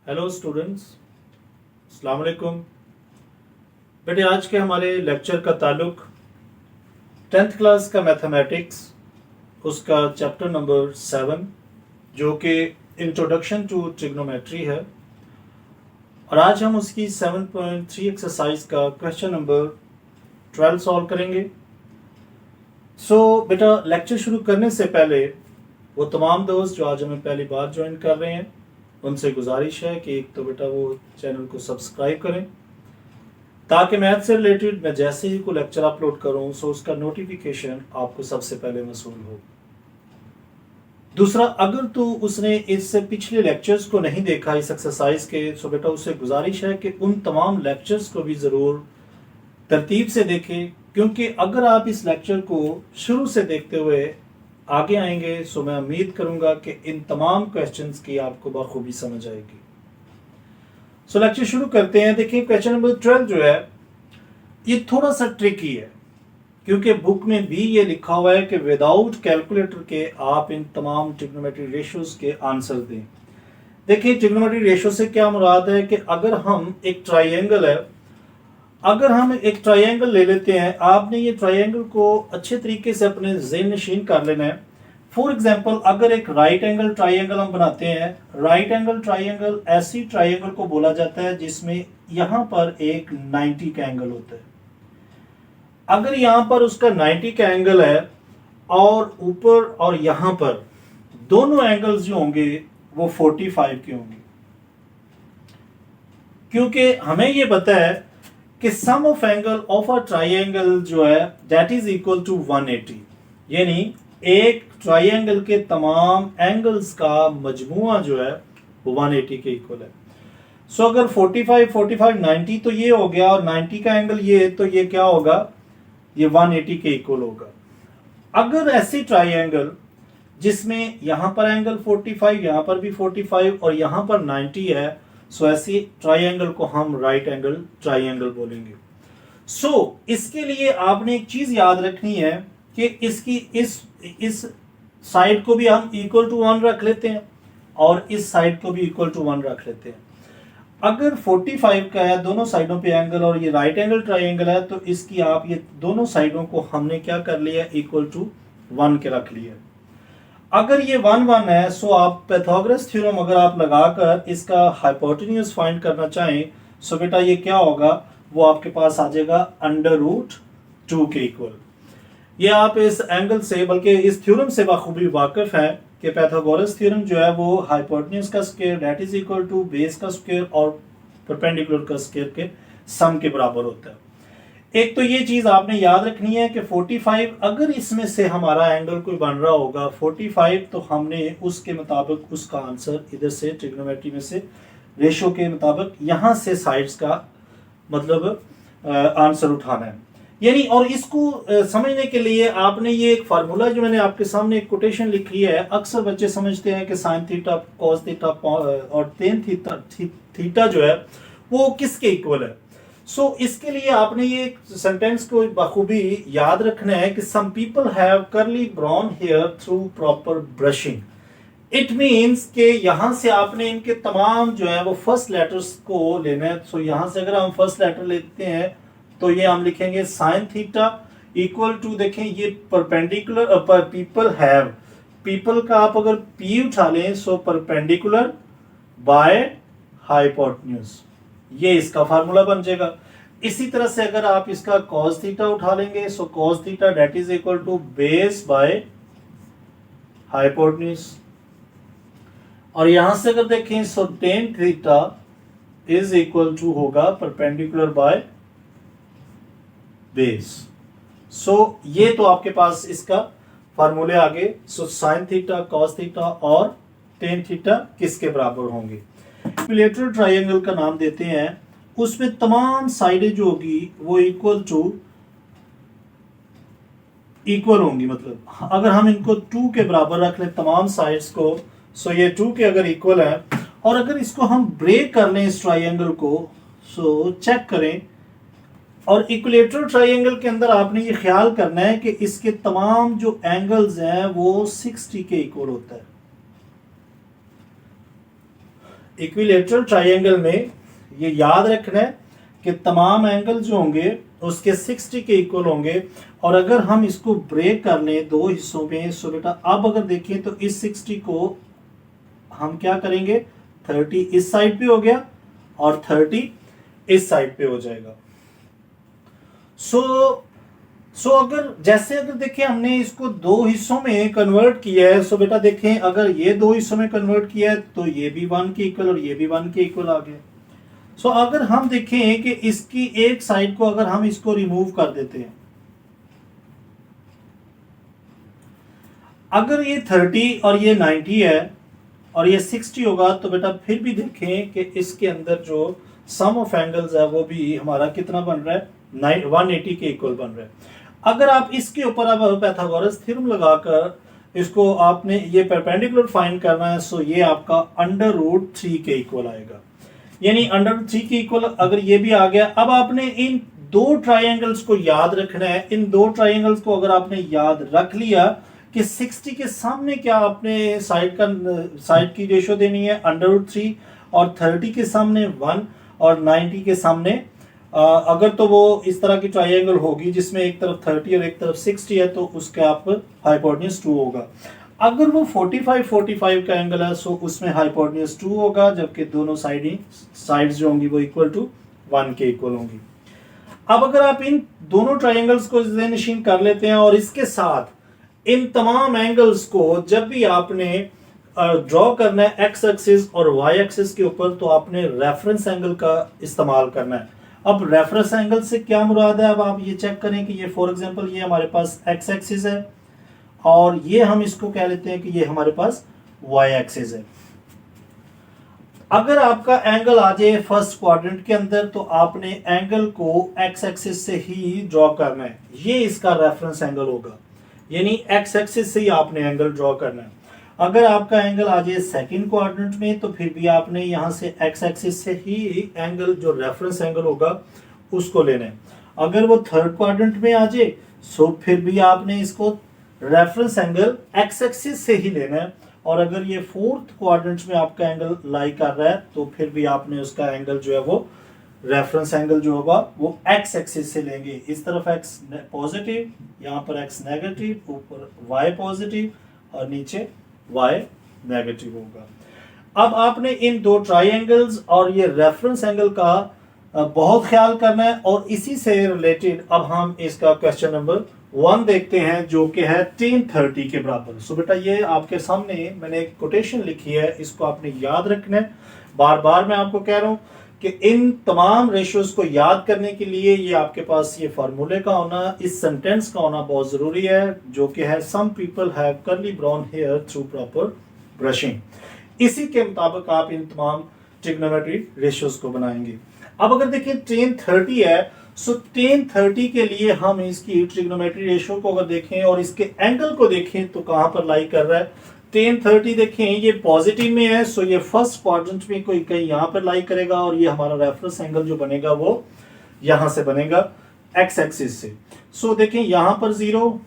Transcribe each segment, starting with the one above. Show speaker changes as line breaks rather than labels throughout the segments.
Hello students, अस्सलाम वालेकुम। बेटे, आज के हमारे लेक्चर का ताल्लुक 10th क्लास का मैथमेटिक्स, उसका चैप्टर नंबर 7 जो कि इंट्रोडक्शन टू ट्रिग्नोमेट्री है, और आज हम उसकी 7.3 एक्सरसाइज का क्वेश्चन नंबर 12 सॉल्व करेंगे। बेटा, लेक्चर शुरू करने से पहले वो तमाम दोस्त जो आज हमें पहली बार ज्वाइन कर रहे हैं, उनसे गुजारिश है कि एक तो बेटा वो चैनल को सब्सक्राइब करें ताकि मैथ से रिलेटेड मैं जैसे ही कोई लेक्चर अपलोड करूं उसका नोटिफिकेशन आपको सबसे पहले मसूल हो। दूसरा, अगर तो उसने इससे पिछले लेक्चर्स को नहीं देखा इस एक्सरसाइज के, बेटा उससे गुजारिश है कि उन तमाम लेक्चर्स को भी ज़रूर तरतीब से देखें, क्योंकि अगर आप इस लेक्चर को शुरू से देखते हुए आगे आएंगे मैं उम्मीद करूंगा कि इन तमाम क्वेश्चंस की आपको बखूबी समझ आएगी। लेक्चर शुरू करते हैं। देखिए, क्वेश्चन नंबर 12 जो है ये थोड़ा सा ट्रिकी है, क्योंकि बुक में भी ये लिखा हुआ है कि विदाउट कैलकुलेटर के आप इन तमाम ट्रिग्नोमेट्री रेशियोज के आंसर दें। देखिए, ट्रिग्नोमेट्री रेशियो से क्या मुराद है कि अगर हम एक ट्राइंगल है, अगर हम एक ट्राइंगल ले लेते हैं, आपने ये ट्राइंगल को अच्छे तरीके से अपने ज़हन नशीन कर लेना है। फॉर एग्जांपल, अगर एक राइट एंगल ट्राइंगल हम बनाते हैं, राइट एंगल ट्राइंगल ऐसी ट्राइंगल को बोला जाता है जिसमें यहां पर एक 90 का एंगल होता है। अगर यहां पर उसका 90 का एंगल है और ऊपर और यहां पर दोनों एंगल्स जो होंगे वो 45 के होंगे, क्योंकि हमें ये पता है कि sum of angle of a triangle जो है दैट इज इक्वल टू 180, यानी एक ट्राइंगल के तमाम एंगल्स का मजमुआ जो है वो 180 के इक्वल है। अगर 45 45 90 तो ये हो गया, और 90 का एंगल ये, तो ये क्या होगा, ये 180 के इक्वल होगा। अगर ऐसी ट्राइंगल जिसमें यहां पर एंगल 45, यहां पर भी 45 और यहां पर 90 है, ऐसी ट्राइंगल को हम राइट एंगल ट्राइंगल बोलेंगे। इसके लिए आपने एक चीज याद रखनी है कि इसकी इस साइड को भी हम इक्वल टू 1 रख लेते हैं और इस साइड को भी इक्वल टू 1 रख लेते हैं। अगर 45 का है दोनों साइडों पे एंगल और ये राइट एंगल ट्राइंगल है, तो इसकी आप ये दोनों साइडों को हमने क्या कर लिया, इक्वल टू 1 के रख लिया। अगर ये 1 1 है, आप पाइथागोरस थ्योरम अगर आप लगाकर इसका हाइपोटेन्यूज फाइंड करना चाहें, बेटा ये क्या होगा, वो आपके पास आ जाएगा √2 के इक्वल। ये आप इस एंगल से, बल्कि इस थ्योरम से बखूबी वाकिफ हैं कि पाइथागोरस थ्योरम जो है वो हाइपोटेन्यूज का square that is equal to base का स्क्वायर और परपेंडिकुलर का स्क्वायर के सम के बराबर होता है। एक तो ये चीज आपने याद रखनी है कि 45 अगर इसमें से हमारा एंगल कोई बन रहा होगा 45, तो हमने उसके मुताबिक उसका आंसर इधर से ट्रिग्नोमेट्री में से रेशो के मुताबिक यहां से साइड्स का मतलब आंसर उठाना है, यानी। और इसको समझने के लिए आपने ये एक फार्मूला जो मैंने आपके सामने एक कोटेशन लिखी है, अक्सर बच्चे समझते हैं कि साइन थीटा कॉस थीटा और टेन थीटा जो है वो किसके इक्वल है। इसके लिए आपने ये सेंटेंस को बखूबी याद रखना है कि some people have curly brown hair through proper brushing. It means कि यहां से आपने इनके तमाम जो है वो फर्स्ट लेटर्स को लेना है। यहां से अगर हम फर्स्ट लेटर लेते हैं तो ये हम लिखेंगे साइन थीटा इक्वल टू, देखें ये परपेंडिकुलर पर पीपल हैव, पीपल का आप अगर पी उठा लें परपेंडिकुलर बाय हाइपोटेन्यूज, ये इसका फार्मूला बन जाएगा। इसी तरह से अगर आप इसका cos थीटा उठा लेंगे cos theta that is equal to base by hypotenuse, और यहां से अगर देखें tan theta is equal to होगा परपेंडिकुलर बाय बेस। ये तो आपके पास इसका फार्मूले आ गए। साइन थीटा cos थीटा और tan थीटा किसके बराबर होंगे, इक्विलैटरल ट्रायंगल का नाम देते हैं। उसमें तमाम साइडें जो होगी वो इक्वल होंगी, मतलब अगर हम इनको 2 के बराबर रख लें तमाम साइड्स को, ये 2 के अगर इक्वल है, और अगर इसको हम ब्रेक कर लें इस ट्रायंगल को, चेक करें। और इक्विलैटरल ट्रायंगल के अंदर आपने ये ख्याल करना है कि इसके तमाम जो एंगल्स हैं वो 60 के इक्वल होता है। इक्विलेटरल ट्राइंगल में ये याद रखना है कि तमाम एंगल जो होंगे उसके 60 के इक्वल होंगे। और अगर हम इसको ब्रेक कर लें दो हिस्सों में, सो बेटा अब अगर देखें तो इस 60 को हम क्या करेंगे, 30 इस साइड पे हो गया और 30 इस साइड पे हो जाएगा। सो अगर देखें हमने इसको दो हिस्सों में कन्वर्ट किया है, सो बेटा देखें अगर ये दो हिस्सों में कन्वर्ट किया है तो ये भी 1 के इक्वल और ये भी 1 के इक्वल आ गया। सो अगर हम देखें कि इसकी एक साइड को अगर हम इसको रिमूव कर देते हैं, अगर ये 30 और ये 90 है और ये 60 होगा, तो बेटा फिर भी देखें कि इसके अंदर जो सम ऑफ एंगल्स है वो भी हमारा कितना बन रहा है, 180 के इक्वल बन रहा है। अगर आप इसके ऊपर अब पाइथागोरस थ्योरम लगाकर इसको आपने ये परपेंडिकुलर फाइंड करना है, सो ये आपका √3 के इक्वल आएगा। यानी √3 के इक्वल अगर ये भी आ गया, अब आपने इन दो ट्राइंगल्स को याद रखना है। इन दो ट्राइंगल्स को अगर आपने याद रख लिया कि 60 के सामने क्या आपने साइड की रेशो देनी है √3 और 30 के सामने 1 और 90 के सामने अगर तो वो इस तरह की ट्राइंगल होगी जिसमें एक तरफ 30 और एक तरफ 60 है, तो उसका आप हाइपोटेन्यूज 2 होगा। अगर वो 45 का एंगल है, सो उसमें हाइपोटेन्यूज 2 होगा, जबकि दोनों साइड्स जो होंगी वो इक्वल टू 1 के इक्वल होंगी। अब अगर आप इन दोनों ट्राइंगल्स को ज़हन-नशीन कर लेते हैं और इसके साथ इन तमाम एंगल्स को जब भी आपने ड्रॉ करना है एक्स एक्सिस और वाई एक्सिस के ऊपर, तो आपने रेफरेंस एंगल का इस्तेमाल करना है। अब रेफरेंस एंगल से क्या मुराद है, अब आप ये चेक करें कि ये फॉर एग्जांपल ये हमारे पास एक्स एक्सिस है और ये हम इसको कह लेते हैं कि ये हमारे पास वाई एक्सिस है। अगर आपका एंगल आ जाए फर्स्ट क्वाड्रेंट के अंदर, तो आपने एंगल को एक्स एक्सिस से ही ड्रॉ करना है, ये इसका रेफरेंस एंगल होगा। यानी एक्स एक्सिस से ही आपने एंगल ड्रॉ करना है। अगर आपका एंगल आ जाए सेकंड क्वाड्रेंट में, तो फिर भी आपने यहां से एक्स एक्सिस से ही एंगल जो रेफरेंस एंगल होगा उसको लेना है। अगर वो थर्ड क्वाड्रेंट में आ जाए, सो फिर भी आपने इसको रेफरेंस एंगल एक्स एक्सिस से ही लेना है। और अगर ये फोर्थ क्वाड्रेंट में आपका एंगल लाई कर रहा है, तो फिर भी आपने उसका एंगल जो है वो रेफरेंस एंगल जो होगा वो एक्स एक्सिस से लेंगे। इस तरफ एक्स पॉजिटिव, यहाँ पर एक्स नेगेटिव, ऊपर वाई पॉजिटिव और नीचे y नेगेटिव होगा। अब आपने इन दो ट्राइंगल्स और ये रेफरेंस एंगल का बहुत ख्याल करना है। और इसी से रिलेटेड अब हम इसका क्वेश्चन नंबर 1 देखते हैं, जो कि है tan 30 के बराबर। सो बेटा ये आपके सामने मैंने एक कोटेशन लिखी है, इसको आपने याद रखना है। बार बार मैं आपको कह रहा हूं कि इन तमाम रेशियोज को याद करने के लिए ये आपके पास ये फार्मूले का होना, इस सेंटेंस का होना बहुत जरूरी है, जो कि है some people have curly brown hair through proper brushing. इसी के मुताबिक आप इन तमाम ट्रिग्नोमेट्री रेशियोज को बनाएंगे। अब अगर देखिए tan 30 है, सो tan 30 के लिए हम इसकी ट्रिग्नोमेट्री रेशियो को अगर देखें और इसके एंगल को देखें तो कहां पर लाई कर रहा है। tan 30 देखें ये पॉजिटिव में है, सो ये फर्स्ट क्वाड्रेंट में कोई कहीं यहाँ पर लाई करेगा और ये हमारा रेफरेंस एंगल जो बनेगा वो यहाँ से बनेगा एक्स एक्सिस से। सो देखें यहाँ पर 0,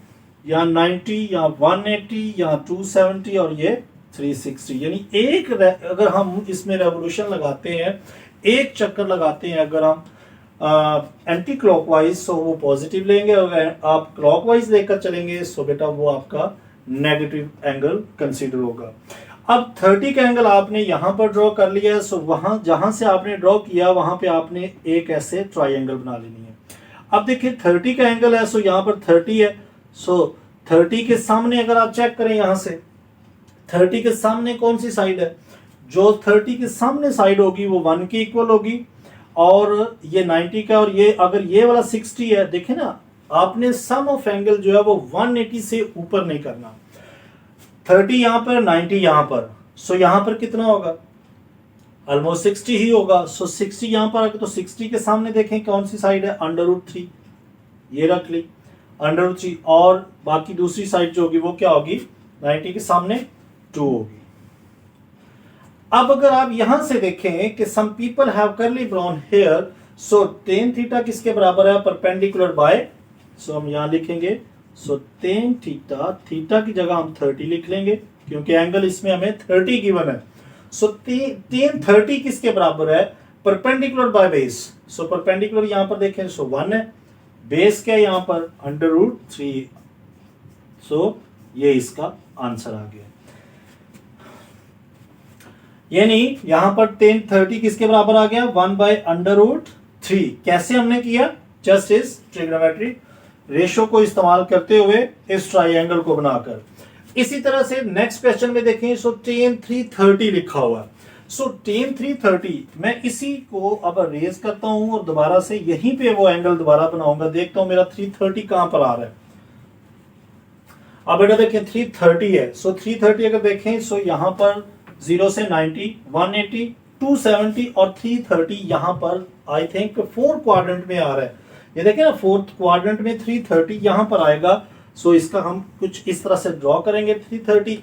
यहाँ 90, यहाँ 180, यहाँ 270 और ये 360। यानी एक अगर हम इसमें रेवोल्यूशन लगाते हैं, एक चक्कर लगाते हैं अगर हम एंटी क्लॉकवाइज, सो वो पॉजिटिव लेंगे। अगर आप क्लॉकवाइज लेकर चलेंगे, सो बेटा वो आपका नेगेटिव एंगल कंसीडर होगा। अब 30 का एंगल आपने यहां पर ड्रॉ कर लिया है, सो वहां जहां से आपने ड्रॉ किया वहां पे आपने एक ऐसे ट्राइंगल बना लेनी है। अब देखिए 30 का एंगल है, सो यहां पर 30 है, सो 30 के सामने अगर आप चेक करें यहां से 30 के सामने कौन सी साइड है, जो 30 के सामने साइड होगी वो 1 के इक्वल होगी। और ये 90 का, और ये अगर ये वाला 60 है, देखे ना आपने सम ऑफ एंगल जो है वो 180 से ऊपर नहीं करना। 30 यहां पर, 90 यहां पर, सो यहां पर कितना होगा, ऑलमोस्ट 60 ही होगा। सो 60 यहां पर, तो 60 के सामने देखें कौन सी साइड है, √3, ये रख ली √3, और बाकी दूसरी साइड जो होगी वो क्या होगी, 90 के सामने 2 होगी। अब अगर आप यहां से देखें कि some people have curly brown hair, so tan theta किसके बराबर है, परपेंडिकुलर बाय, सो हम यहां लिखेंगे, सो tan थीटा, थीटा की जगह हम 30 लिख लेंगे क्योंकि एंगल इसमें हमें 30 गिवन है। सो tan 30 किसके बराबर है, perpendicular by base. So perpendicular यहां पर देखें सो 1 है, बेस क्या है यहां पर √3। सो ये इसका आंसर आ गया। यानी यहां पर tan 30 किसके बराबर आ गया 1/√3। कैसे हमने किया, जस्ट इस ट्रिग्नोमेट्रिक रेशो को इस्तेमाल करते हुए इस ट्राइंगल को बनाकर। इसी तरह से नेक्स्ट क्वेश्चन में देखें, सो tan 330 लिखा हुआ है। सो tan 330 मैं इसी को अब रेज करता हूं और दोबारा से यहीं पे वो एंगल दोबारा बनाऊंगा, देखता हूं मेरा 330 कहां पर आ रहा है। अब बेटा देखें 330 है, सो 330 अगर देखें सो यहां पर 0 से 90, 180, 270 और 330 यहां पर आई थिंक फोर्थ क्वाड्रेंट में आ रहा है। ये देखें ना फोर्थ क्वाड्रेंट में 330 यहां पर आएगा। सो इसका हम कुछ इस तरह से ड्रॉ करेंगे 330।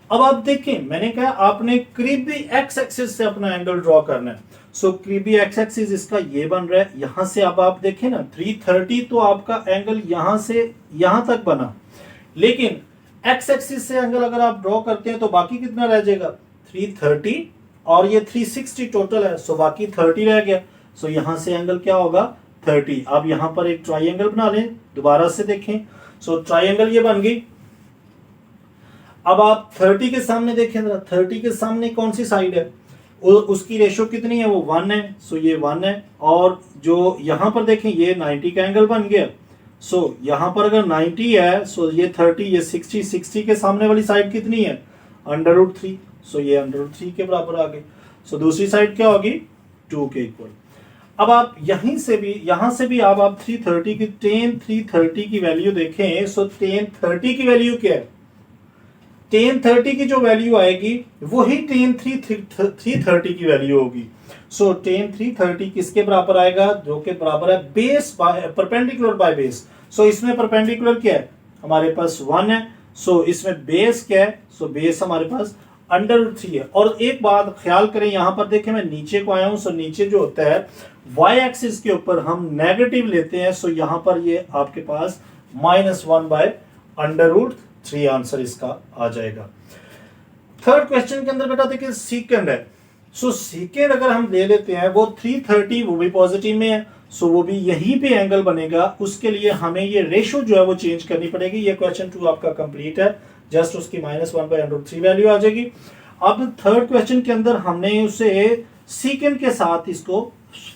अब आप देखें मैंने कहा आपने करीबी एक्स एक्सिस से अपना एंगल ड्रॉ करना है। सो करीबी एक्स एक्सिस इसका ये बन रहा है, यहां से अब आप देखें ना 330 तो आपका एंगल यहां से यहां तक बना, लेकिन एक्स एक्सिस से एंगल अगर आप ड्रॉ करते हैं तो बाकी कितना रह जाएगा 330 और ये 360 टोटल है। सो बाकी 30 रह गया। सो यहां से एंगल क्या होगा 30। अब यहां पर एक ट्राइंगल बना लें, दोबारा से देखें। सो ट्राइंगल ये बन गई। अब आप 30 के सामने देखें, 30 के सामने कौन सी साइड है, उसकी रेशो कितनी है, वो 1 है। सो ये 1 है। और जो यहां पर देखें ये 90 का एंगल बन गया। सो यहां पर अगर 90 है, सो ये 30, ये 60, 60 के सामने वाली साइड कितनी है √3। सो ये √3 के बराबर आ गई। सो दूसरी साइड क्या होगी 2 के इक्वल। अब आप यहीं से भी यहां से भी आप 330 की tan 330 की वैल्यू देखें। सो tan 30 की वैल्यू क्या है, tan 30 की जो वैल्यू आएगी वही tan 330 की वैल्यू होगी। सो tan 330 किसके बराबर आएगा, जो के बराबर है base by perpendicular by base. So इसमें परपेंडिकुलर क्या है हमारे पास 1 है। सो इसमें बेस क्या है, सो बेस हमारे पास √3 है। और एक बात ख्याल करें, यहां पर देखें मैं नीचे को आया हूं। सो नीचे जो होता है y एक्सिस के ऊपर हम नेगेटिव लेते हैं। सो यहां पर ये आपके पास -1/√3 आंसर इसका आ जाएगा। थर्ड क्वेश्चन के अंदर बेटा देखिए सीकेंड है। सो सीकेंड अगर हम ले लेते हैं वो 330 वो भी पॉजिटिव में है। सो वो भी यहीं पे एंगल बनेगा। उसके लिए हमें ये रेशो जो है वो चेंज करनी पड़ेगी। ये क्वेश्चन 2 आपका कंप्लीट है, जस्ट उसकी -1/√3 वैल्यू आ जाएगी। अब थर्ड क्वेश्चन के अंदर हमने उसे सीकेंड के साथ इसको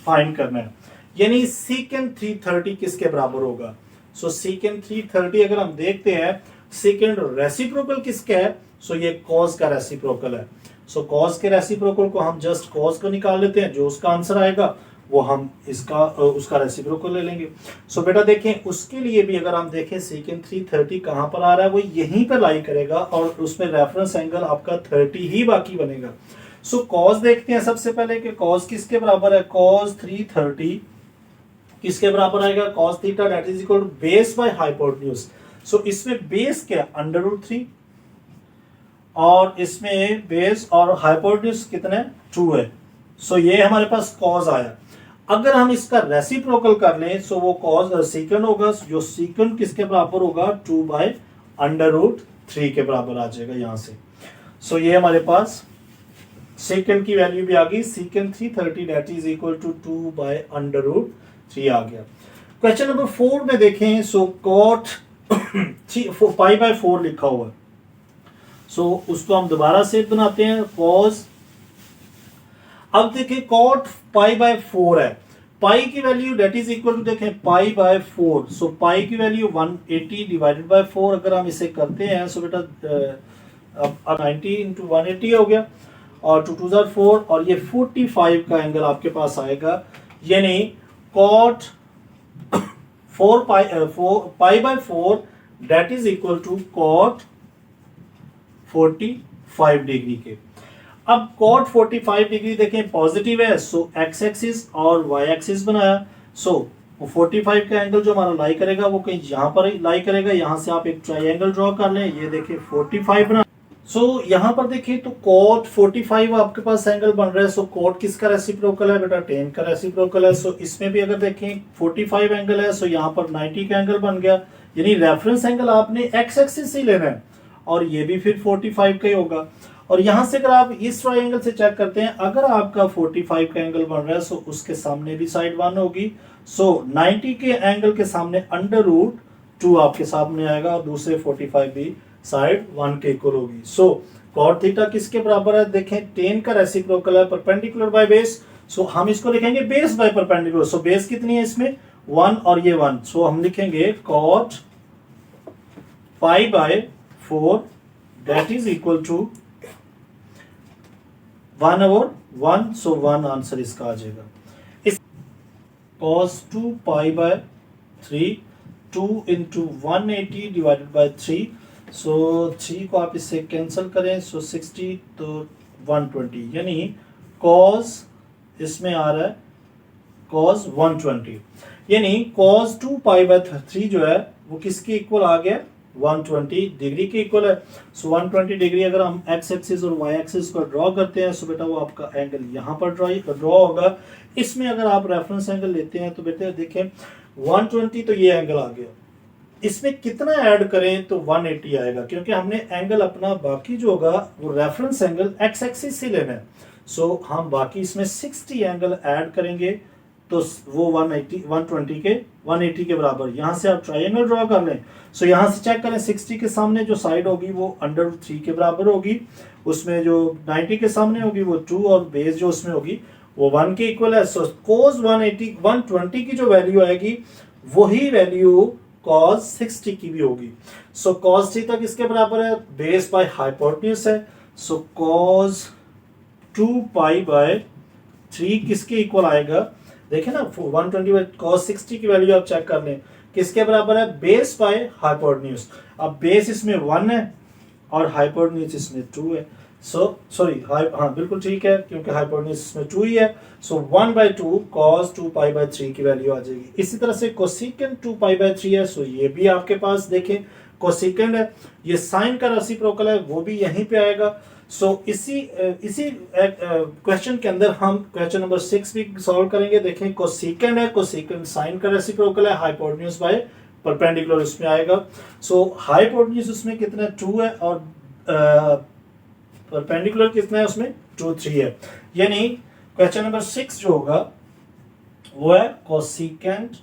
फाइंड करना है, यानी सीकेंड 330 किसके बराबर होगा। सो सीकेंड 330 अगर हम देखते हैं सीकेंड रेसिप्रोकल किसका है, सो ये कॉस का रेसिप्रोकल है। सो कॉस के रेसिप्रोकल को हम जस्ट कॉस को निकाल लेते हैं, जो उसका आंसर आएगा वो हम इसका उसका रेसिप्रोकल ले लेंगे। सो बेटा देखें उसके लिए भी अगर हम देखें सीकेंड 330 कहां पर आ रहा है, वो यहीं पर लाई करेगा और उसमें रेफरेंस एंगल आपका 30 ही बाकी बनेगा। सो कॉस देखते हैं सबसे पहले कि कॉस किसके बराबर है, कॉस 330 किसके बराबर आएगा, cos theta that is equal to base by hypotenuse. So इसमें बेस क्या √3 और इसमें बेस और हाइपोटेन्यूज कितने 2 है। सो ये हमारे पास कॉस आया। अगर हम इसका रेसिप्रोकल कर लें सो वो कॉस सीकेंड होगा, जो सीकेंड किसके बराबर होगा 2/√3 के बराबर आ जाएगा यहां से। सो ये हमारे पास सेकेंड की वैल्यू भी आ गई, second 330 that is equal to 2/√3 आ गया। क्वेश्चन नंबर 4 में देखें, सो कॉट π/4 लिखा हुआ है। सो उसको हम दोबारा से बनाते हैं कॉस। अब देखिए कॉट π/4 है, पाई की value that is equal to देखें π/4। सो पाई की वैल्यू 180 डिवाइडेड बाय 4 अगर हम इसे करते हैं सो बेटा अब 90 इंटू 180 हो गया और 2 2 4 और ये 45 का एंगल आपके पास आएगा। यानी cot 4π/4 that is equal to cot 45 degree के। अब कॉट 45 डिग्री देखें पॉजिटिव है, सो एक्स एक्सिस और वाई एक्सिस बनाया। सो 45 का एंगल जो हमारा लाई करेगा वो कहीं यहां पर लाई करेगा। यहां से आप एक ट्राइंगल ड्रॉ कर लें, ये देखिए 45 बना। सो यहां पर देखिए तो कॉट 45 आपके पास एंगल बन रहा है। सो कॉट किसका रेसिप्रोकल है बेटा, tan का रेसिप्रोकल है। सो इसमें भी अगर देखें 45 एंगल है, सो यहां पर 90 का एंगल बन गया। यानी रेफरेंस एंगल आपने एक्स एक्सिस से लेना है और ये भी फिर 45 का ही होगा। और यहां से अगर आप इस ट्राइंगल से चेक करते हैं, अगर आपका 45 का एंगल बन रहा है सो उसके सामने भी साइड 1 होगी। सो 90 के एंगल के सामने √2 आपके सामने आएगा और दूसरे 45 भी साइड 1 के इक्वल होगी। सो cot थीटा किसके बराबर है, देखें tan का रेसिप्रोकल है परपेंडिकुलर बाय बेस। सो हम इसको लिखेंगे base by perpendicular. So base कितनी है इसमें 1 और ये 1। सो हम लिखेंगे cot π/4 that is equal to 1/1। So 1 answer इसका आ जाएगा। इस cos 2π/3 2 into 180 divided by 3। So 3 को आप इससे कैंसिल करें सो 60 तो 120, यानी cos इसमें आ रहा है cos 120, यानी cos 2π/3 जो है वो किसके इक्वल आ गया 120 डिग्री के इक्वल है। सो 120 डिग्री अगर हम एक्स एक्सिस और वाई एक्सिस को ड्रॉ करते हैं सो बेटा वो आपका एंगल यहाँ पर ड्रॉ होगा। इसमें अगर आप रेफरेंस एंगल लेते हैं तो बेटा देखें 120 तो ये एंगल आ गया, इसमें कितना ऐड करें तो 180 आएगा, क्योंकि हमने एंगल अपना बाकी जो होगा वो रेफरेंस एंगल एक्स एक्सिस से लेना है। सो हम बाकी इसमें 60 एंगल ऐड करेंगे तो वो 120 के 180 के बराबर। यहां से आप ट्राइंगल ड्रॉ कर लें। सो यहां से चेक करें 60 के सामने जो साइड होगी वो √3 के बराबर होगी, उसमें जो 90 के सामने होगी वो 2 और बेस जो उसमें होगी वो 1 के इक्वल है। सो cos 120 की जो वैल्यू आएगी वही वैल्यू cos 60 की भी होगी। सो cos थीटा किसके बराबर है, बेस बाय हाइपोटेन्यूज है। सो cos 2π/3 किसके इक्वल आएगा, देखें ना 120 cos 60 की वैल्यू आप चेक कर लें किसके बराबर है, बेस बाय हाइपोटेन्यूज। अब बेस इसमें 1 है और हाइपोटेन्यूज इसमें 2 है। सो सॉरी हाँ बिल्कुल ठीक है, क्योंकि हाइपोटेन्यूज इसमें 2 ही है। सो 1/2 cos 2π/3 की वैल्यू आ जाएगी। इसी तरह से कोसेकेंट 2π/3 है। सो ये भी आपके पास देखें कोसेकेंट है, ये साइन का रेसिप्रोकल है वो भी यहीं पे आएगा। सो इसी क्वेश्चन के अंदर हम क्वेश्चन नंबर 6 भी सॉल्व करेंगे। देखें कोसेकेंट है, कोसेकेंट साइन का रेसिप्रोकल है, हाइपोटेन्यूज बाय परपेंडिकुलर उसमें आएगा। सो हाइपोटेन्यूज उसमें कितना 2 है और परपेंडिकुलर कितना है उसमें 2 3 है, यानी क्वेश्चन नंबर 6 जो होगा वो है कोसेकेंट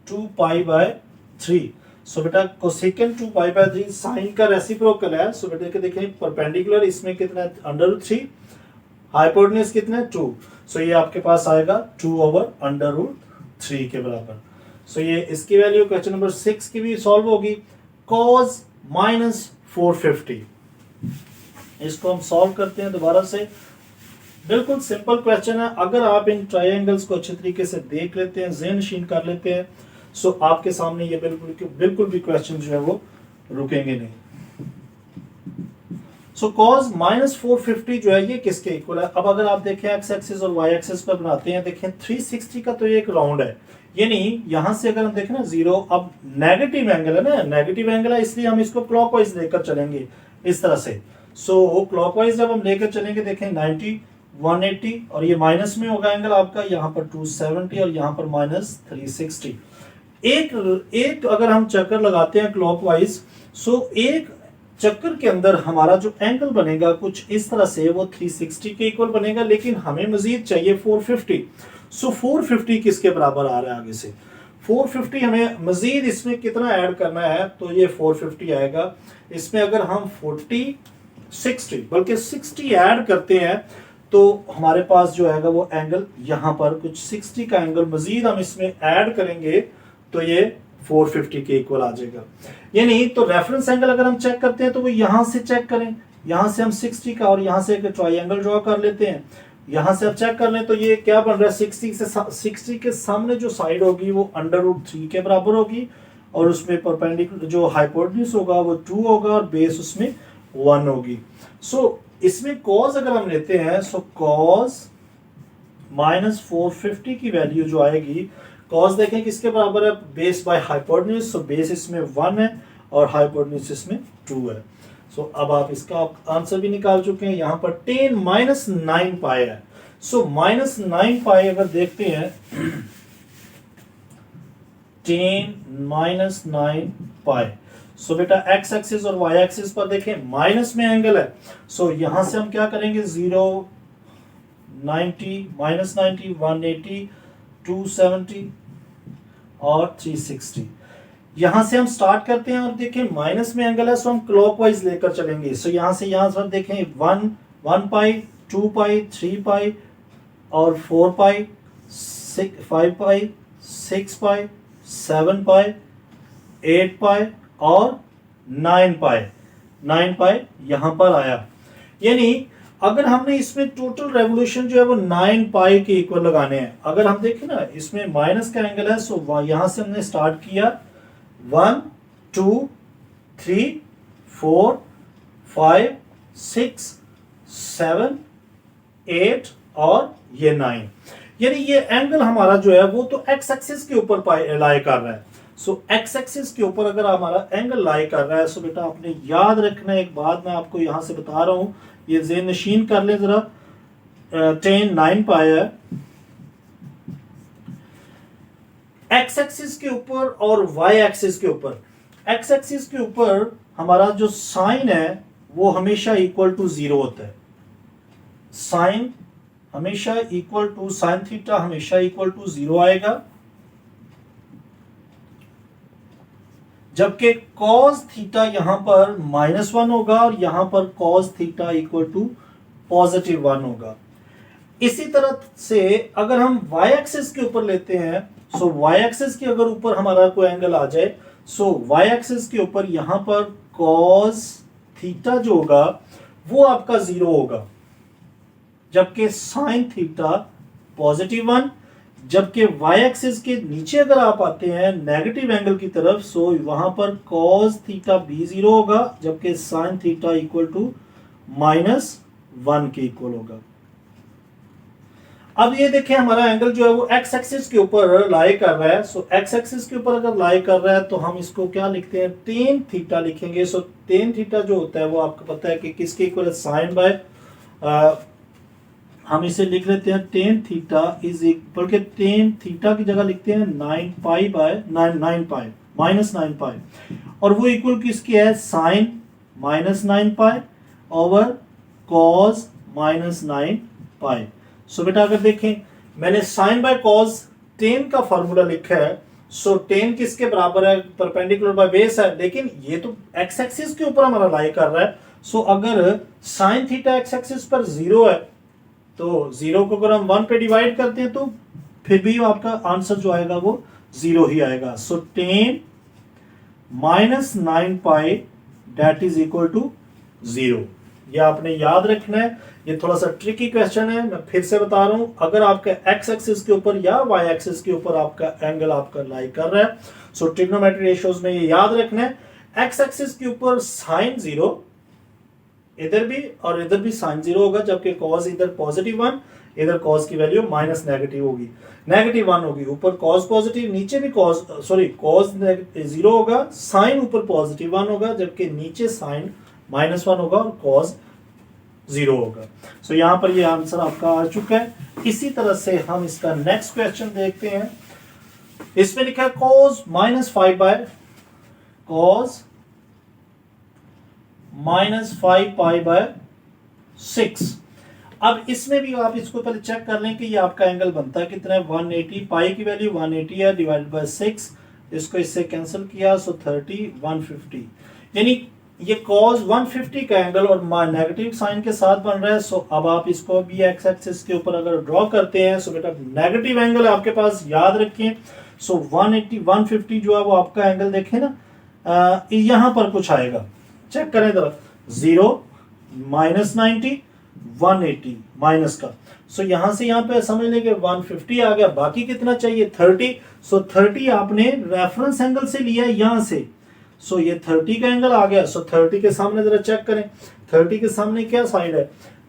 2π/3। सो बेटा कोसेकेंट 2π/3 साइन का रेसिप्रोकल है। सो बेटा के देखें परपेंडिकुलर इसमें कितना है √3, हाइपोटेन्यूज कितना है 2। सो ये आपके पास आएगा 2/√3 के बराबर। सो ये इसकी वैल्यू क्वेश्चन नंबर 6 की भी सॉल्व होगी। cos -450 इसको हम सॉल्व करते हैं दोबारा से। बिल्कुल सिंपल क्वेश्चन है, अगर आप इन ट्रायंगल्स को अच्छे तरीके से देख लेते हैं, ज़हन नशीन कर लेते हैं, सो आपके सामने ये बिल्कुल भी क्वेश्चन जो है वो रुकेंगे नहीं। सो cos -450 जो है ये किसके इक्वल है। अब अगर आप देखें एक्स एक्सिस और वाई एक्सिस पर बनाते हैं, देखें 360 का तो ये एक राउंड है, यानी यहां से अगर हम देखें ना 0, अब नेगेटिव एंगल है ना, नेगेटिव एंगल है इसलिए हम इसको क्लॉकवाइज लेकर चलेंगे इस तरह से। सो क्लॉकवाइज जब हम लेकर चलेंगे देखें 90 180 और ये माइनस में होगा एंगल आपका, यहाँ पर 270 और यहाँ पर -360। एक अगर हम चक्कर लगाते हैं क्लॉकवाइज, सो एक चक्कर के अंदर हमारा जो एंगल बनेगा कुछ इस तरह से वो 360 के इक्वल बनेगा, लेकिन हमें मजीद चाहिए 450। सो 450 किसके बराबर आ रहा है आगे से 450, हमें मजीद इसमें कितना ऐड करना है तो ये 450 आएगा। इसमें अगर हम 40 60 बल्कि 60 ऐड करते हैं तो हमारे पास जो आएगा वो एंगल यहाँ पर कुछ 60 का एंगल मजीद हम इसमें ऐड करेंगे तो ये 450 के इक्वल आ जाएगा। यानी तो रेफरेंस एंगल अगर हम चेक करते हैं तो वो यहां से चेक करें, यहां से हम 60 का और यहां से एक ट्रायंगल ड्रॉ कर लेते हैं। यहां से आप चेक कर लें तो ये क्या बन रहा है 60 के सामने जो साइड होगी वो √3 के बराबर होगी और उसमें परपेंडिकुलर जो हाइपोटेन्यूज होगा वो 2 होगा और बेस उसमें 1 होगी। सो इसमें cos अगर हम लेते हैं सो cos -450 की वैल्यू जो आएगी, cos देखें किसके बराबर है, base by hypotenuse. So base इसमें 1 है और हाइपोटेन्यूज इसमें 2 है। सो अब आप इसका आंसर भी निकाल चुके हैं। यहाँ पर tan -9π है। सो -9π अगर देखते हैं tan -9π, सो बेटा एक्स एक्सिस और वाई एक्सिस पर देखें माइनस में एंगल है, सो यहां से हम क्या करेंगे 0, 90, -90, 180, 270 और 360। यहां से हम स्टार्ट करते हैं और देखें माइनस में एंगल है, सो हम क्लॉकवाइज लेकर चलेंगे। सो यहां से यहां पर देखें 1 पाई, 2 पाई, 3 पाई और 4 पाई, 5 पाई, 6 पाई, 7 पाई, 8 पाई और 9 पाई। 9 पाई यहां पर आया, यानी अगर हमने इसमें टोटल रेवोल्यूशन जो है वो 9 पाई के इक्वल लगाने हैं। अगर हम देखें ना इसमें माइनस का एंगल है, सो यहां से हमने स्टार्ट किया 1, 2, 3, 4, 5, 6, 7, 8 और ये 9, यानी ये एंगल हमारा जो है वो तो एक्स एक्सिस के ऊपर लाई कर रहा है। सो एक्स एक्सिस के ऊपर अगर हमारा एंगल लाई कर रहा है, सो बेटा आपने याद रखना एक बात मैं आपको यहां से बता रहा हूं, ये ज़हन नशीन कर ले जरा। 10 9 पाई है एक्स एक्सिस के ऊपर और वाई एक्सिस के ऊपर। एक्स एक्सिस के ऊपर हमारा जो साइन है वो हमेशा इक्वल टू 0 होता है। साइन हमेशा इक्वल टू, साइन थीटा हमेशा इक्वल टू 0 आएगा, जबकि कॉस थीटा यहां पर -1 होगा और यहां पर कॉस थीटा इक्वल टू +1 होगा। इसी तरह से अगर हम y एक्सिस के ऊपर लेते हैं, सो y एक्सिस के अगर ऊपर हमारा कोई एंगल आ जाए, सो y एक्सिस के ऊपर यहां पर कॉस थीटा जो होगा वो आपका 0 होगा, जबकि साइन थीटा +1। जबकि y एक्सिस के नीचे अगर आप आते हैं नेगेटिव एंगल की तरफ, सो वहां पर cos थीटा भी 0 होगा, जबकि sin थीटा इक्वल टू -1 के इक्वल होगा। अब ये देखें हमारा एंगल जो है वो x एक्सिस के ऊपर लाई कर रहा है। सो x एक्सिस के ऊपर अगर लाई कर रहा है तो हम इसको क्या लिखते हैं, tan थीटा लिखेंगे। सो tan थीटा जो होता है वो आपको पता है कि किसके इक्वल है, साइन बाय, हम इसे लिख लेते हैं tan थीटा इज इक्वल के tan थीटा की जगह लिखते हैं 9 पाई बाय 9 पाई -9 पाई, और वो इक्वल किसके है, साइन -9 पाई ओवर कॉस -9 पाई। सो बेटा अगर देखें मैंने साइन बाय कॉस tan का फॉर्मूला लिखा है, सो tan किसके बराबर है, परपेंडिकुलर बाय बेस है, लेकिन ये तो एक्स एक्सिस के ऊपर हमारा लाई कर रहा है। सो अगर साइन थीटा एक्स एक्सिस पर 0 है तो 0 को अगर हम 1 पे डिवाइड करते हैं तो फिर भी आपका आंसर जो आएगा वो 0 ही आएगा। So tan -9 pi that is equal to 0। ये आपने याद रखना है, ये थोड़ा सा ट्रिकी क्वेश्चन है, मैं फिर से बता रहा हूं। अगर आपका एक्स एक्सिस के ऊपर या वाई एक्सिस के ऊपर आपका एंगल आपका लाई कर रहा है, सो ट्रिग्नोमेट्री रेशियोज में ये याद रखना है, एक्स एक्सिस के ऊपर साइन 0 इधर भी और इधर भी साइन 0 होगा, जबकि कॉस इधर +1, इधर कॉस की वैल्यू माइनस नेगेटिव होगी, -1 होगी। ऊपर कॉस पॉजिटिव, नीचे भी कॉस 0 होगा, साइन ऊपर +1 होगा, जबकि नीचे साइन -1 होगा और कॉस 0 होगा। सो यहां पर ये आंसर आपका आ चुका है। इसी तरह से हम इसका नेक्स्ट क्वेश्चन देखते हैं। इसमें लिखा है cos -5 by cos -5 pi by 6। अब इसमें भी आप इसको पहले चेक कर लें कि ये आपका एंगल बनता है कितना है, 180, पाई की वैल्यू 180 है, डिवाइडेड बाय 6, इसको इससे कैंसिल किया, सो 30, 150, यानी ये cos 150 का एंगल और नेगेटिव साइन के साथ बन रहा है। सो अब आप इसको भी एक्स एक्सिस के ऊपर अगर ड्रॉ करते हैं, सो बेटा नेगेटिव एंगल आपके पास याद रखें। सो 180 150 जो है वो आपका एंगल देखें ना, यहां पर कुछ आएगा, चेक करें जरा, 0 -90 180 माइनस का, सो यहां से यहां पे समझ लें कि 150 आ गया, बाकी कितना चाहिए 30। सो 30 आपने रेफरेंस एंगल से लिया है यहां से, सो ये 30 का एंगल आ गया। सो 30 के सामने जरा चेक करें, 30 के सामने क्या साइड है,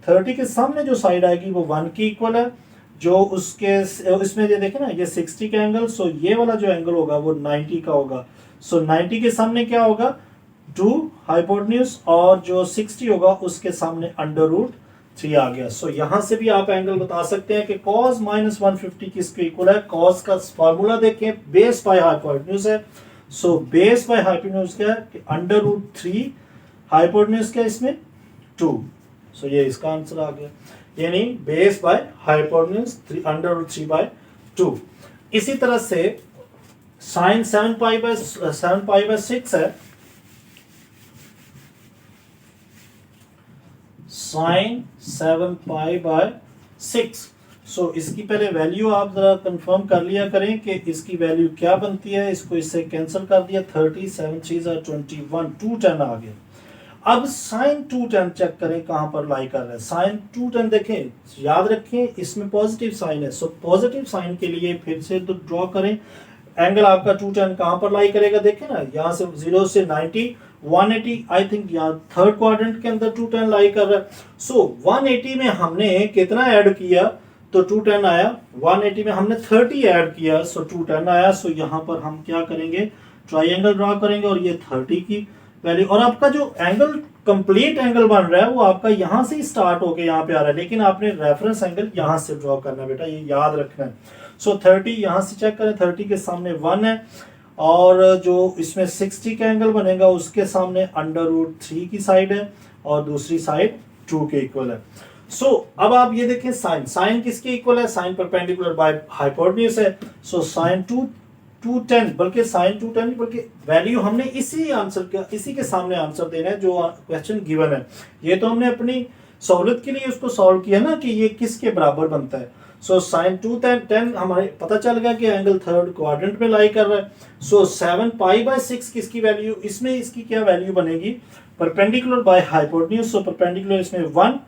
30 के सामने जो साइड आएगी वो 1 की इक्वल है, जो उसके इसमें ये देखें ना ये 60 का एंगल, सो ये वाला जो एंगल होगा वो 90 का होगा। सो 90 के सामने क्या होगा 2 हाइपोटेन्यूज, और जो 60 होगा उसके अंडर √3 आ गया। सो यहां से भी आप एंगल बता सकते हैं कि cos -150 किसके इक्वल है। cos का फार्मूला देखें, बेस बाय हाइपोटेन्यूज है, सो बेस बाय हाइपोटेन्यूज क्या है कि अंडर रूट 3, हाइपोटेन्यूज क्या है इसमें 2। सो ये इसका आंसर आ गया, यानी base by hypotenuse under root 3 by 2। इसी तरह से साइन 7 पाई बाय 6 है, साइन 7 पाई बाय 6। सो इसकी पहले वैल्यू आप जरा कंफर्म कर लिया करें कि इसकी वैल्यू क्या बनती है। इसको इससे कैंसिल कर दिया, 37 3 21, 210 आ गया। अब साइन 210 चेक करें कहां पर लाई कर रहा है। साइन 210 देखें, याद रखें इसमें पॉजिटिव साइन है। सो पॉजिटिव साइन के लिए फिर से तो ड्रॉ करें, एंगल आपका 210 कहां पर लाई करेगा, देखें ना, यहां से 0 से 90 180, आई थिंक यहाँ थर्ड क्वाड्रेंट के अंदर 210 लाई कर रहा है। सो 180 में हमने कितना ऐड किया तो 210 आया, 180 में हमने 30 ऐड किया, सो 210 आया। सो यहाँ पर हम क्या करेंगे, ट्राइंगल ड्रॉ करेंगे और ये 30 की वैल्यू, और आपका जो एंगल कंप्लीट एंगल बन रहा है वो आपका यहां से स्टार्ट होके यहाँ पे आ रहा है, लेकिन आपने रेफरेंस एंगल यहां से ड्रॉ करना है बेटा, ये याद रखना है। सो 30 यहां से चेक करें, 30 के सामने 1 है, और जो इसमें 60 का एंगल बनेगा उसके सामने अंडर रूट 3 की साइड है और दूसरी साइड 2 के इक्वल है। सो अब आप ये देखें, साइन साइन किसके इक्वल है, साइन परपेंडिकुलर बाय हाइपोटेन्यूज है। सो साइन 210, बल्कि साइन 210 बल्कि वैल्यू हमने इसी आंसर का, इसी के सामने आंसर देना है जो क्वेश्चन गिवन है। ये तो हमने अपनी सहूलत के लिए उसको सॉल्व किया ना कि ये किसके बराबर बनता है। सो साइन 210 हमारे पता चल गया कि एंगल थर्ड क्वाड्रेंट में लाई कर रहा है। सो 7 पाई बाय 6 किसकी वैल्यू, इसमें इसकी क्या वैल्यू बनेगी, perpendicular by hypotenuse. So perpendicular इसमें 1,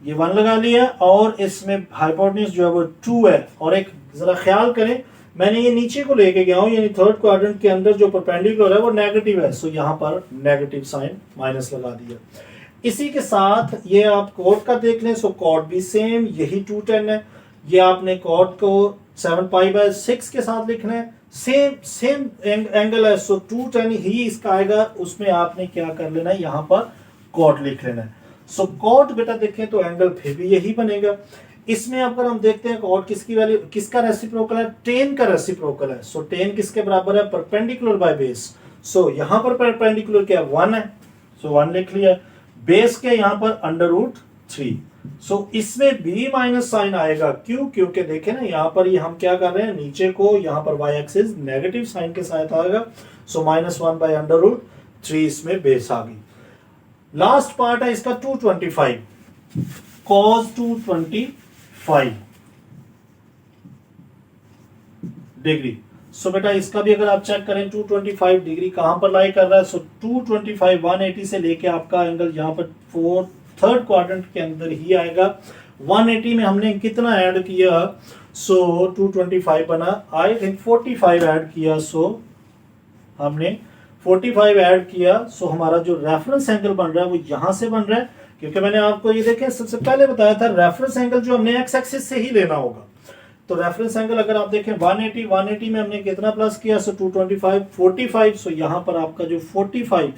ये 1 लगा लिया, और इसमें हाइपोटेन्यूज जो है वो 2 है। और एक जरा ख्याल करें, मैंने ये नीचे को लेके गया हूं, यानी थर्ड क्वाड्रेंट के अंदर जो परपेंडिकुलर है वो नेगेटिव है। सो यहाँ पर नेगेटिव साइन माइनस लगा दिया। इसी के साथ ये आप कॉट का देख लें। सो कॉट भी सेम यही 210 है, ये आपने कॉट को 7 पाई बाय 6 के साथ लिखना है, सेम एंगल है। सो 210 ही इसका आएगा, उसमें आपने क्या कर लेना है, यहाँ पर कॉट लिख लेना है। सो कॉट बेटा देखें तो एंगल फिर भी यही बनेगा। इसमें अगर हम देखते हैं कॉट किसकी वैल्यू, किसका रेसिप्रोकल है, टेन का रेसिप्रोकल है। सो टेन किसके बराबर है, परपेंडिकुलर बाय बेस। सो यहाँ पर परपेंडिकुलर क्या 1 है, सो 1 लिख लिया। बेस के यहाँ पर अंडर रूट 3। सो इसमें भी माइनस साइन आएगा, क्यों, क्योंकि देखें ना यहाँ पर ये हम क्या कर रहे हैं, नीचे को यहाँ पर वाई एक्सिस नेगेटिव साइन के साथ आएगा। सो -1 बाय अंडर रूट 3 इसमें बेस आ गई। लास्ट पार्ट है इसका 225, cos 225 डिग्री। सो बेटा इसका भी अगर आप चेक करें 225 डिग्री कहां पर लाई कर रहा है। सो 225 180 से लेके आपका एंगल यहाँ पर थर्ड क्वाड्रेंट के अंदर ही आएगा। 180 में हमने कितना ऐड किया, सो 225 बना, आई थिंक 45 ऐड किया। सो हमने 45 ऐड किया। सो हमारा जो रेफरेंस एंगल बन रहा है वो यहां से बन रहा है, क्योंकि मैंने आपको ये देखें सबसे पहले बताया था रेफरेंस एंगल जो हमने एक्स एक्सिस से ही लेना होगा। तो रेफरेंस एंगल अगर आप देखें 180 में हमने कितना प्लस किया, सो 225 45। सो यहाँ पर आपका जो 45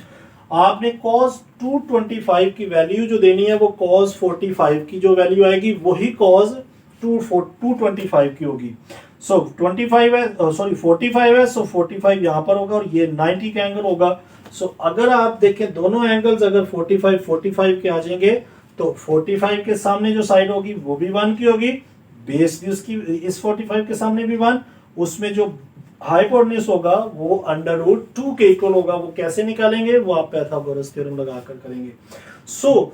आपने cos 225 की वैल्यू जो देनी है वो cos 45 की जो वैल्यू आएगी वही cos 225 की होगी। सो 25 है, सॉरी 45 है, सो 45 यहाँ पर होगा और ये 90 का एंगल होगा। सो अगर आप देखें दोनों एंगल्स अगर 45 के आ जाएंगे तो 45 के सामने जो साइड होगी वो भी 1 की होगी, बेस भी उसकी इस 45 के सामने भी 1, उसमें जो हाइपोटेन्यूज होगा वो अंडर रूट 2 के इक्वल होगा। वो कैसे निकालेंगे, वो आप पाइथागोरस थ्योरम लगाकर करेंगे। सो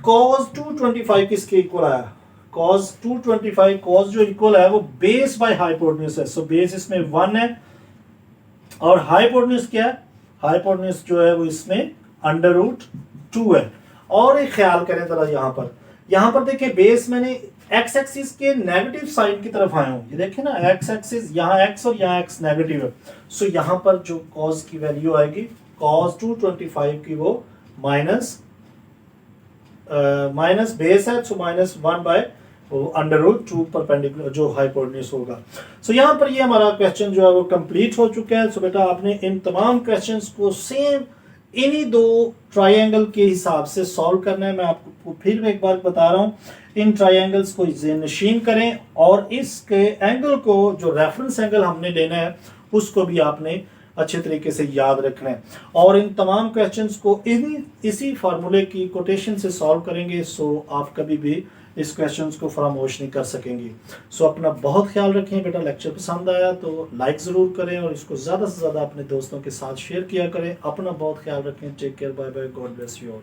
cos 225 किसके इक्वल आया, cos 225 cos जो इक्वल है वो बेस बाय हाइपोटेन्यूज है। सो बेस इसमें 1 है और हाइपोटेन्यूज क्या है, हाइपोटेन्यूज जो है वो इसमें अंडर रूट 2 है। और एक ख्याल करें जरा यहाँ पर देखिए बेस मैंने एक्स एक्सिस के नेगेटिव साइड की तरफ आया हूं, ये देखें ना एक्स एक्सिस यहाँ एक्स और यहाँ एक्स नेगेटिव है। सो यहाँ पर जो cos की वैल्यू आएगी cos 225 की वो माइनस बेस है, सो -1 बाय अंडर रूट 2 परपेंडिकुलर जो हाइपोटेन्यूज होगा। सो यहाँ पर ये हमारा क्वेश्चन जो है वो कंप्लीट हो चुका है। सो बेटा आपने इन तमाम क्वेश्चंस को सेम इन्हीं दो ट्राइंगल के हिसाब से सॉल्व करना है। मैं आपको फिर एक बार बता रहा हूँ, इन ट्राइंगल्स को नशीन करें और इसके एंगल को जो रेफरेंस एंगल हमने लेना है उसको भी आपने अच्छे तरीके से याद रखना है और इन तमाम क्वेश्चंस को इसी फार्मूले की कोटेशन से सॉल्व करेंगे। सो आप कभी भी इस क्वेश्चंस को फरामोश नहीं कर सकेंगे। सो अपना बहुत ख्याल रखें बेटा। लेक्चर पसंद आया तो लाइक ज़रूर करें और इसको ज़्यादा से ज़्यादा अपने दोस्तों के साथ शेयर किया करें। अपना बहुत ख्याल रखें। Take care, bye bye, God bless you all.